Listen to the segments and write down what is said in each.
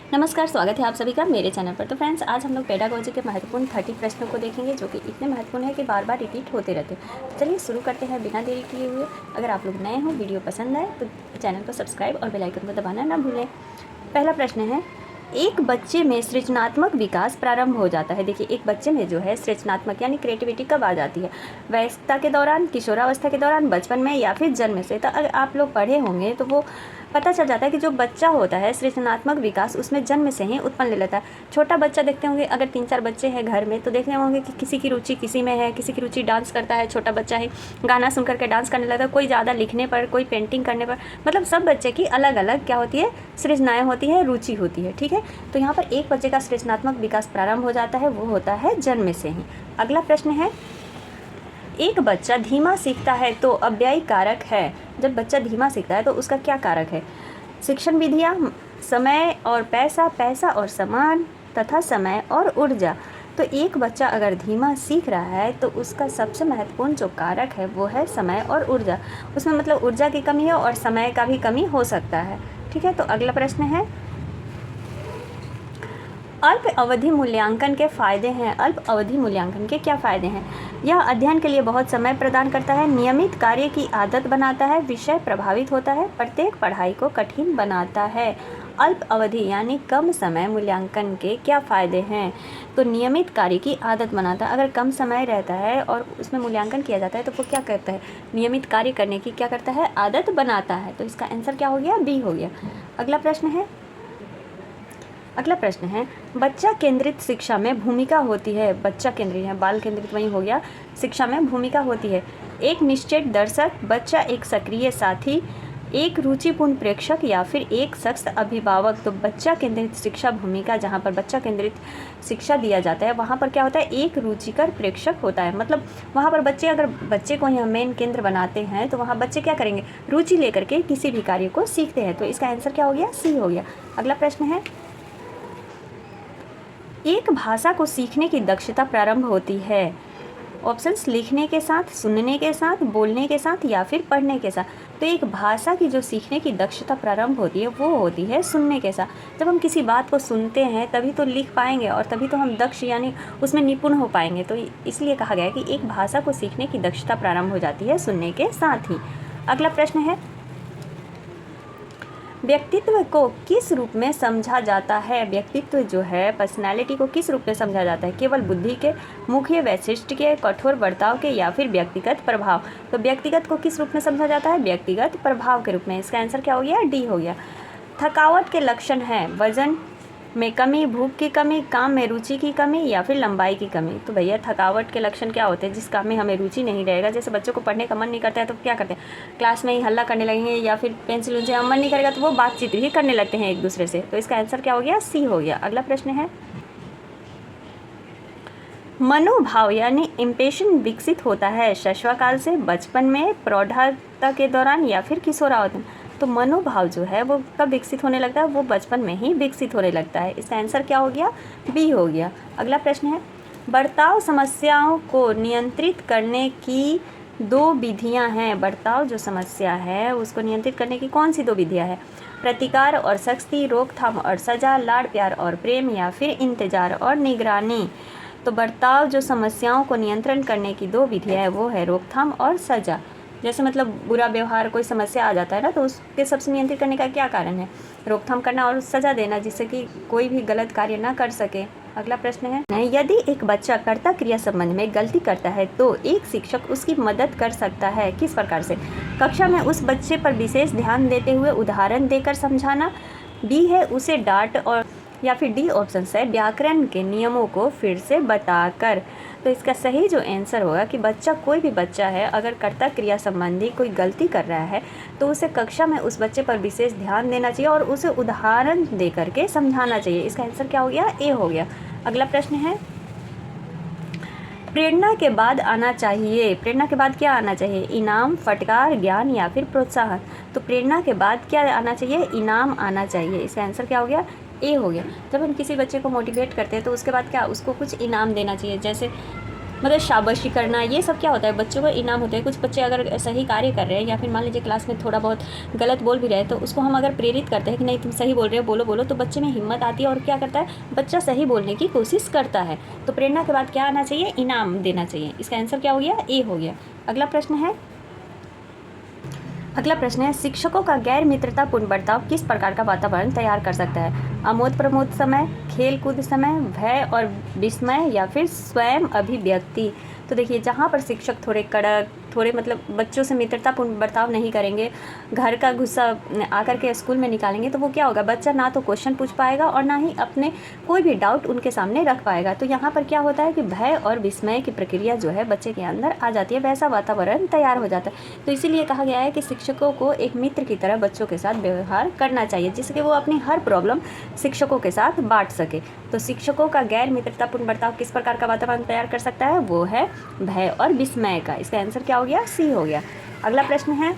नमस्कार, स्वागत है आप सभी का मेरे चैनल पर। तो फ्रेंड्स, आज हम लोग पेडागोजी के महत्वपूर्ण 30 प्रश्नों को देखेंगे जो कि इतने महत्वपूर्ण है कि बार बार रिपीट होते रहते हैं। तो चलिए शुरू करते हैं बिना देरी किए हुए। अगर आप लोग नए हो, वीडियो पसंद आए तो चैनल को सब्सक्राइब और बेल आइकन को दबाना ना भूलें। पहला प्रश्न है, एक बच्चे में सृजनात्मक विकास प्रारंभ हो जाता है। देखिए, एक बच्चे में जो है सृजनात्मक यानी क्रिएटिविटी कब आ जाती है? वयस्कता के दौरान, किशोरावस्था के दौरान, बचपन में या फिर जन्म से? तो अगर आप लोग पढ़े होंगे तो वो पता चल जाता है कि जो बच्चा होता है सृजनात्मक विकास उसमें जन्म से ही उत्पन्न ले लेता है। छोटा बच्चा देखते होंगे, अगर 3-4 बच्चे हैं घर में तो देखते होंगे कि किसी की रुचि किसी में है, किसी की रुचि डांस करता है, छोटा बच्चा है गाना सुन करके डांस करने लगता है, कोई ज़्यादा लिखने पर, कोई पेंटिंग करने पर। मतलब सब बच्चे की अलग अलग क्या होती है, सृजनाएँ होती है, रुचि होती है। ठीक है, तो यहाँ पर एक बच्चे का सृजनात्मक विकास प्रारंभ हो जाता है, वो होता है जन्म से ही। अगला प्रश्न है, एक बच्चा धीमा सीखता है तो अव्ययी कारक है। जब बच्चा धीमा सीखता है तो उसका क्या कारक है? शिक्षण विधियाँ, समय और पैसा, पैसा और सामान तथा समय और ऊर्जा। तो एक बच्चा अगर धीमा सीख रहा है तो उसका सबसे महत्वपूर्ण जो कारक है वो है समय और ऊर्जा। उसमें मतलब ऊर्जा की कमी है और समय का भी कमी हो सकता है। ठीक है, तो अगला प्रश्न है, अल्प अवधि मूल्यांकन के फ़ायदे हैं। अल्प अवधि मूल्यांकन के क्या फ़ायदे हैं? यह अध्ययन के लिए बहुत समय प्रदान करता है, नियमित कार्य की आदत बनाता है, विषय प्रभावित होता है, प्रत्येक पढ़ाई को कठिन बनाता है। अल्प अवधि यानी कम समय मूल्यांकन के क्या फ़ायदे हैं? तो नियमित कार्य की आदत बनाता है। अगर कम समय रहता है और उसमें मूल्यांकन किया जाता है तो वो क्या करता है? नियमित कार्य करने की क्या करता है? आदत बनाता है। तो इसका आंसर क्या हो गया? बी हो गया। अगला प्रश्न है, बच्चा केंद्रित शिक्षा में भूमिका होती है। बच्चा केंद्रित है, बाल केंद्रित वही हो गया, शिक्षा में भूमिका होती है। एक निश्चित दर्शक, बच्चा एक सक्रिय साथी, एक रुचिपूर्ण प्रेक्षक या फिर एक शख्स अभिभावक। तो बच्चा केंद्रित शिक्षा भूमिका, जहाँ पर बच्चा केंद्रित शिक्षा दिया जाता है वहाँ पर क्या होता है? एक रुचिकर प्रेक्षक होता है। मतलब वहाँ पर बच्चे, अगर बच्चे को यहाँ मेन केंद्र बनाते हैं तो वहाँ बच्चे क्या करेंगे? रुचि लेकर के किसी भी कार्य को सीखते हैं। तो इसका आंसर क्या हो गया? सी हो गया। अगला प्रश्न है, एक भाषा को सीखने की दक्षता प्रारंभ होती है। ऑप्शंस, लिखने के साथ, सुनने के साथ, बोलने के साथ या फिर पढ़ने के साथ। तो एक भाषा की जो सीखने की दक्षता प्रारंभ होती है वो होती है सुनने के साथ। जब हम किसी बात को सुनते हैं तभी तो लिख पाएंगे और तभी तो हम दक्ष यानी उसमें निपुण हो पाएंगे। तो इसलिए कहा गया है कि एक भाषा को सीखने की दक्षता प्रारंभ हो जाती है सुनने के साथ ही। अगला प्रश्न है, व्यक्तित्व को किस रूप में समझा जाता है? व्यक्तित्व जो है, पर्सनैलिटी को किस रूप में समझा जाता है? केवल बुद्धि के, मुख्य वैशिष्ट के, कठोर बर्ताव के या फिर व्यक्तिगत प्रभाव? तो व्यक्तिगत को किस रूप में समझा जाता है? व्यक्तिगत प्रभाव के रूप में। इसका आंसर क्या हो गया? डी हो गया। थकावट के लक्षण हैं वजन में कमी, भूख की कमी, काम में रुचि की कमी या फिर लंबाई की कमी। तो भैया थकावट के लक्षण क्या होते हैं? जिस काम में हमें रुचि नहीं रहेगा, जैसे बच्चों को पढ़ने का मन नहीं करता है तो क्या करते हैं? क्लास में ही हल्ला करने लगेंगे या फिर पेंसिल उनसे मन नहीं करेगा तो वो बातचीत ही करने लगते हैं एक दूसरे से। तो इसका आंसर क्या हो गया? सी हो गया। अगला प्रश्न है, मनोभाव यानी इम्पेशन विकसित होता है शैशवाकाल से, बचपन में, प्रौढ़ता के दौरान या फिर किशोरावस्था? तो मनोभाव जो है वो कब विकसित होने लगता है? वो बचपन में ही विकसित होने लगता है। इसका आंसर क्या हो गया? बी हो गया। अगला प्रश्न है, बर्ताव समस्याओं को नियंत्रित करने की 2 विधियां हैं। बर्ताव जो समस्या है उसको नियंत्रित करने की कौन सी 2 विधियां हैं? प्रतिकार और सख्ती, रोकथाम और सजा, लाड़ प्यार और प्रेम या फिर इंतजार और निगरानी? तो बर्ताव जो समस्याओं को नियंत्रण करने की 2 विधियां है वो है रोकथाम और सजा। जैसे मतलब बुरा व्यवहार, कोई समस्या आ जाता है ना, तो उसके सबसे नियंत्रित करने का क्या कारण है? रोकथाम करना और सजा देना, जिससे कि कोई भी गलत कार्य ना कर सके। अगला प्रश्न है, यदि एक बच्चा कर्ता क्रिया संबंध में गलती करता है तो एक शिक्षक उसकी मदद कर सकता है। किस प्रकार से? कक्षा में उस बच्चे पर विशेष ध्यान देते हुए उदाहरण देकर समझाना, बी है उसे डांट, और या फिर डी ऑप्शन है व्याकरण के नियमों को फिर से बताकर। तो इसका सही जो आंसर होगा कि बच्चा, कोई भी बच्चा है अगर कर्ता क्रिया संबंधी कोई गलती कर रहा है तो उसे कक्षा में उस बच्चे पर विशेष ध्यान देना चाहिए और उसे उदाहरण दे करके समझाना चाहिए। इसका आंसर क्या हो गया? ए हो गया। अगला प्रश्न है, प्रेरणा के बाद आना चाहिए। प्रेरणा के बाद क्या आना चाहिए? इनाम, फटकार, ज्ञान या फिर प्रोत्साहन? तो प्रेरणा के बाद क्या आना चाहिए? इनाम आना चाहिए। इसका आंसर क्या हो गया? ए हो गया। जब हम किसी बच्चे को मोटिवेट करते हैं तो उसके बाद क्या, उसको कुछ इनाम देना चाहिए। जैसे मतलब शाबाशी करना, ये सब क्या होता है, बच्चों को इनाम होता है। कुछ बच्चे अगर सही कार्य कर रहे हैं या फिर मान लीजिए क्लास में थोड़ा बहुत गलत बोल भी रहे हैं, तो उसको हम अगर प्रेरित करते हैं कि नहीं तुम सही बोल रहे हो, बोलो बोलो, तो बच्चे में हिम्मत आती है और क्या करता है, बच्चा सही बोलने की कोशिश करता है। तो प्रेरणा के बाद क्या आना चाहिए, इनाम देना चाहिए। इसका आंसर क्या हो गया, ए हो गया। अगला प्रश्न है शिक्षकों का गैर मित्रतापूर्ण बर्ताव किस प्रकार का वातावरण तैयार कर सकता है। आमोद प्रमोद समय, खेल कूद समय, भय और विस्मय, या फिर स्वयं अभिव्यक्ति। तो देखिए जहाँ पर शिक्षक थोड़े कड़क, थोड़े मतलब बच्चों से मित्रतापूर्ण बर्ताव नहीं करेंगे, घर का गुस्सा आकर के स्कूल में निकालेंगे, तो वो क्या होगा, बच्चा ना तो क्वेश्चन पूछ पाएगा और ना ही अपने कोई भी डाउट उनके सामने रख पाएगा। तो यहाँ पर क्या होता है कि भय और विस्मय की प्रक्रिया जो है बच्चे के अंदर आ जाती है, वैसा वातावरण तैयार हो जाता है। तो इसीलिए कहा गया है कि शिक्षकों को एक मित्र की तरह बच्चों के साथ व्यवहार करना चाहिए, जिससे वो अपनी हर प्रॉब्लम शिक्षकों के साथ बांट सके। तो शिक्षकों का गैर मित्रतापूर्ण बर्ताव किस प्रकार का वातावरण तैयार कर सकता है, वो है भय और विस्मय का। इसका आंसर क्या हो गया, सी हो गया। अगला प्रश्न है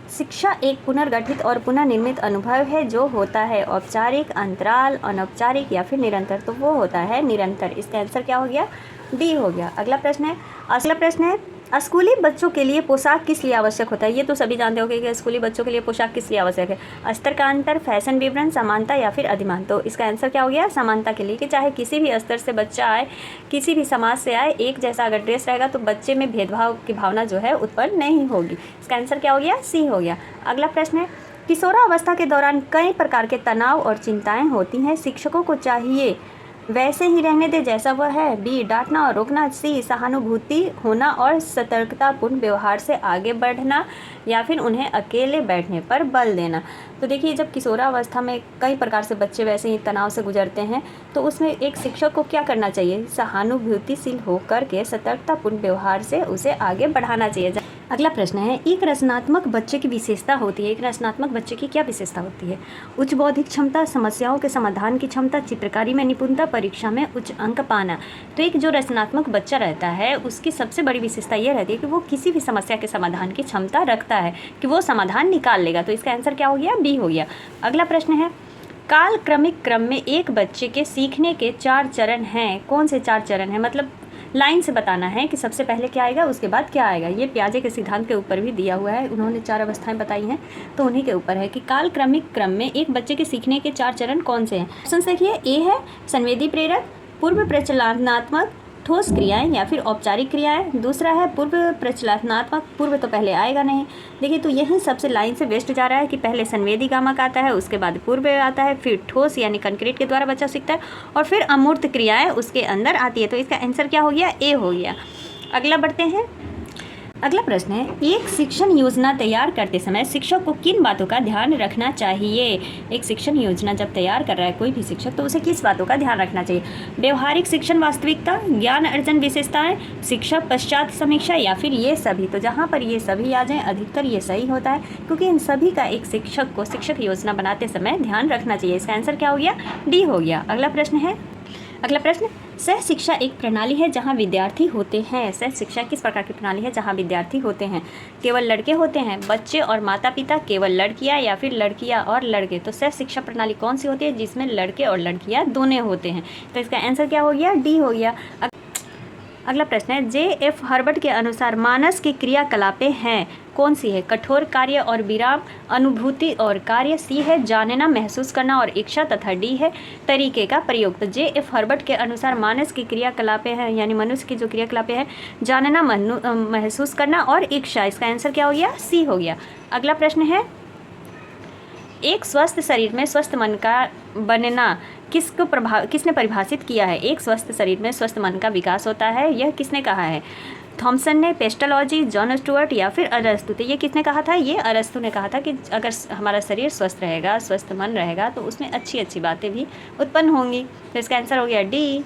शिक्षा एक पुनर्गठित और पुनर्निर्मित अनुभव है जो होता है औपचारिक, अंतराल, अनौपचारिक या फिर निरंतर। तो वो होता है निरंतर। इसका आंसर क्या हो गया, डी हो गया। अगला प्रश्न है स्कूली बच्चों के लिए पोशाक किस लिए आवश्यक होता है। ये तो सभी जानते होंगे कि स्कूली बच्चों के लिए पोशाक किस लिए आवश्यक है। स्तर का अंतर, फैशन विवरण, समानता या फिर अधिमान। तो इसका आंसर क्या हो गया, समानता के लिए, कि चाहे किसी भी स्तर से बच्चा आए, किसी भी समाज से आए, एक जैसा अगर ड्रेस रहेगा तो बच्चे में भेदभाव की भावना जो है उत्पन्न नहीं होगी। इसका आंसर क्या हो गया, सी हो गया। अगला प्रश्न है किशोरावस्था के दौरान कई प्रकार के तनाव और चिंताएं होती हैं, शिक्षकों को चाहिए वैसे ही रहने दे जैसा वह है। बी डांटना और रोकना, सी सहानुभूति होना और सतर्कतापूर्ण व्यवहार से आगे बढ़ना, या फिर उन्हें अकेले बैठने पर बल देना। तो देखिए जब किशोरावस्था में कई प्रकार से बच्चे वैसे ही तनाव से गुजरते हैं, तो उसमें एक शिक्षक को क्या करना चाहिए, सहानुभूतिशील होकर के सतर्कतापूर्ण व्यवहार से उसे आगे बढ़ाना चाहिए। अगला प्रश्न है एक रचनात्मक बच्चे की विशेषता होती है। एक रचनात्मक बच्चे की क्या विशेषता होती है, उच्च बौद्धिक क्षमता, समस्याओं के समाधान की क्षमता, चित्रकारी में निपुणता, परीक्षा में उच्च अंक पाना। तो एक जो रचनात्मक बच्चा रहता है उसकी सबसे बड़ी विशेषता यह रहती है कि वो किसी भी समस्या के समाधान की क्षमता रखता है, कि वो समाधान निकाल लेगा। तो इसका आंसर क्या हो गया, बी हो गया। अगला प्रश्न है काल क्रमिक क्रम में एक बच्चे के सीखने के 4 चरण हैं। कौन से 4 चरण हैं, मतलब लाइन से बताना है कि सबसे पहले क्या आएगा उसके बाद क्या आएगा। ये पियाजे के सिद्धांत के ऊपर भी दिया हुआ है, उन्होंने 4 अवस्थाएं बताई हैं, तो उन्हीं के ऊपर है कि काल क्रमिक क्रम में एक बच्चे के सीखने के 4 चरण कौन से हैं। ऑप्शन देखिए, ए है संवेदी प्रेरक, पूर्व प्रचलनात्मक, ठोस क्रियाएं या फिर औपचारिक क्रियाएं। दूसरा है पूर्व प्रचलनात्मक, पूर्व तो पहले आएगा नहीं। देखिए तो यही सबसे लाइन से वेस्ट जा रहा है कि पहले संवेदी गामक आता है, उसके बाद पूर्व आता है, फिर ठोस यानी कंक्रीट के द्वारा बच्चा सीखता है, और फिर अमूर्त क्रियाएं उसके अंदर आती है। तो इसका आंसर क्या हो गया, ए हो गया। अगला बढ़ते हैं। अगला प्रश्न है एक शिक्षण योजना तैयार करते समय शिक्षक को किन बातों का ध्यान रखना चाहिए। एक शिक्षण योजना जब तैयार कर रहा है कोई भी शिक्षक, तो उसे किस बातों का ध्यान रखना चाहिए। व्यवहारिक शिक्षण वास्तविकता, ज्ञान अर्जन विशेषताएं, शिक्षा पश्चात समीक्षा, या फिर ये सभी। तो जहाँ पर ये सभी आ जाएं अधिकतर ये सही होता है, क्योंकि इन सभी का एक शिक्षक को शिक्षक योजना बनाते समय ध्यान रखना चाहिए। इसका आंसर क्या हो गया, डी हो गया। अगला प्रश्न सह शिक्षा एक प्रणाली है जहाँ विद्यार्थी होते हैं। सह शिक्षा किस प्रकार की प्रणाली है, जहाँ विद्यार्थी होते हैं। केवल लड़के होते हैं, बच्चे और माता पिता, केवल लड़कियाँ, या फिर लड़कियाँ और लड़के। तो सह शिक्षा प्रणाली कौन सी होती है, जिसमें लड़के और लड़कियाँ दोनों होते हैं। तो इसका आंसर क्या हो गया, डी हो गया। अगला प्रश्न है J.F. हर्बर्ट के अनुसार मानस की क्रियाकलापें हैं। कौन सी है, कठोर कार्य और विराम, अनुभूति और कार्य, सी है जानना महसूस करना और इच्छा, तथा डी है तरीके का प्रयोग। तो J.F. हर्बर्ट के अनुसार मानस की क्रियाकलापें हैं, यानी मनुष्य की जो क्रियाकलापें हैं, जानना, महसूस करना और इच्छा। इसका आंसर क्या हो गया, सी हो गया। अगला प्रश्न है एक स्वस्थ शरीर में स्वस्थ मन का बनना किसने परिभाषित किया है। एक स्वस्थ शरीर में स्वस्थ मन का विकास होता है, यह किसने कहा है। थॉमसन ने, पेस्टलॉजी, जॉन स्टुअर्ट या फिर अरस्तु। तो ये किसने कहा था, ये अरस्तु ने कहा था कि अगर हमारा शरीर स्वस्थ रहेगा, स्वस्थ मन रहेगा, तो उसमें अच्छी अच्छी बातें भी उत्पन्न होंगी। तो इसका आंसर हो गया डी।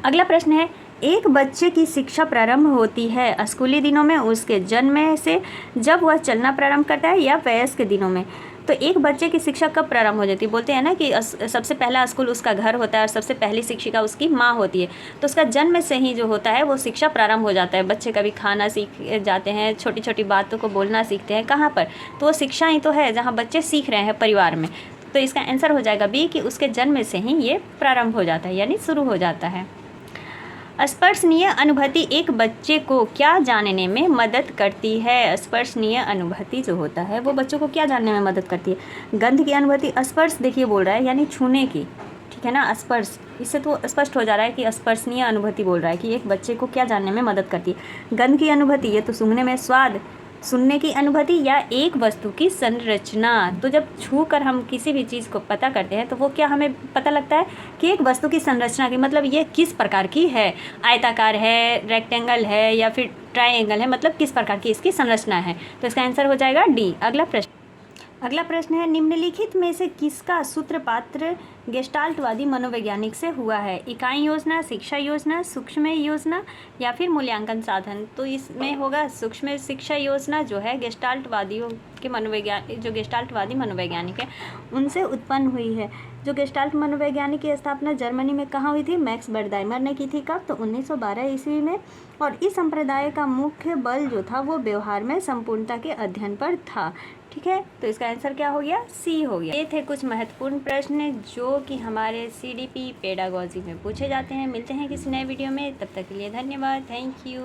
अगला प्रश्न है एक बच्चे की शिक्षा प्रारंभ होती है स्कूली दिनों में, उसके जन्म से, जब वह चलना प्रारंभ करता है, या वयस्क दिनों में। तो एक बच्चे की शिक्षा कब प्रारंभ हो जाती है, बोलते हैं ना कि सबसे पहला स्कूल उसका घर होता है और सबसे पहली शिक्षिका उसकी माँ होती है। तो उसका जन्म से ही जो होता है वो शिक्षा प्रारंभ हो जाता है। बच्चे कभी खाना सीख जाते हैं, छोटी छोटी बातों को बोलना सीखते हैं, कहाँ पर, तो वो शिक्षा ही तो है जहाँ बच्चे सीख रहे हैं परिवार में। तो इसका आंसर हो जाएगा बी, कि उसके जन्म से ही ये प्रारंभ हो जाता है, यानी शुरू हो जाता है। स्पर्शनीय अनुभूति एक बच्चे को क्या जानने में मदद करती है? स्पर्शनीय अनुभूति जो होता है वो बच्चों को क्या जानने में मदद करती है? गंध की अनुभूति, स्पर्श देखिए बोल रहा है यानी छूने की, ठीक है ना, स्पर्श, इससे तो स्पष्ट हो जा रहा है कि स्पर्शनीय अनुभूति बोल रहा है कि एक बच्चे को क्या जानने में मदद करती है। गंध की अनुभूति, ये तो सूंघने में, स्वाद, सुनने की अनुभूति या एक वस्तु की संरचना। तो जब छू कर हम किसी भी चीज़ को पता करते हैं तो वो क्या हमें पता लगता है कि एक वस्तु की संरचना की, मतलब ये किस प्रकार की है, आयताकार है, रेक्टेंगल है या फिर ट्रायंगल है, मतलब किस प्रकार की इसकी संरचना है। तो इसका आंसर हो जाएगा डी। अगला प्रश्न है, निम्नलिखित में से किसका सूत्रपात गेस्टाल्टवादी मनोवैज्ञानिक से हुआ है? इकाई योजना, शिक्षा योजना, सूक्ष्म योजना या फिर मूल्यांकन साधन। तो इसमें होगा सूक्ष्म शिक्षा योजना, जो है गेस्टाल्टवादियों के जो गेस्टाल्टवादी मनोवैज्ञानिक है उनसे उत्पन्न हुई है। जो गेस्टाल्ट मनोवैज्ञानिक की स्थापना जर्मनी में कहाँ हुई थी? मैक्स बर्दाइमर ने की थी। कब? तो 1912 ईस्वी में। और इस संप्रदाय का मुख्य बल जो था वो व्यवहार में संपूर्णता के अध्ययन पर था। ठीक है, तो इसका आंसर क्या हो गया? सी हो गया। ये थे कुछ महत्वपूर्ण प्रश्न जो कि हमारे CDP पेडागोजी में पूछे जाते हैं। मिलते हैं किसी नए वीडियो में, तब तक के लिए धन्यवाद, थैंक यू।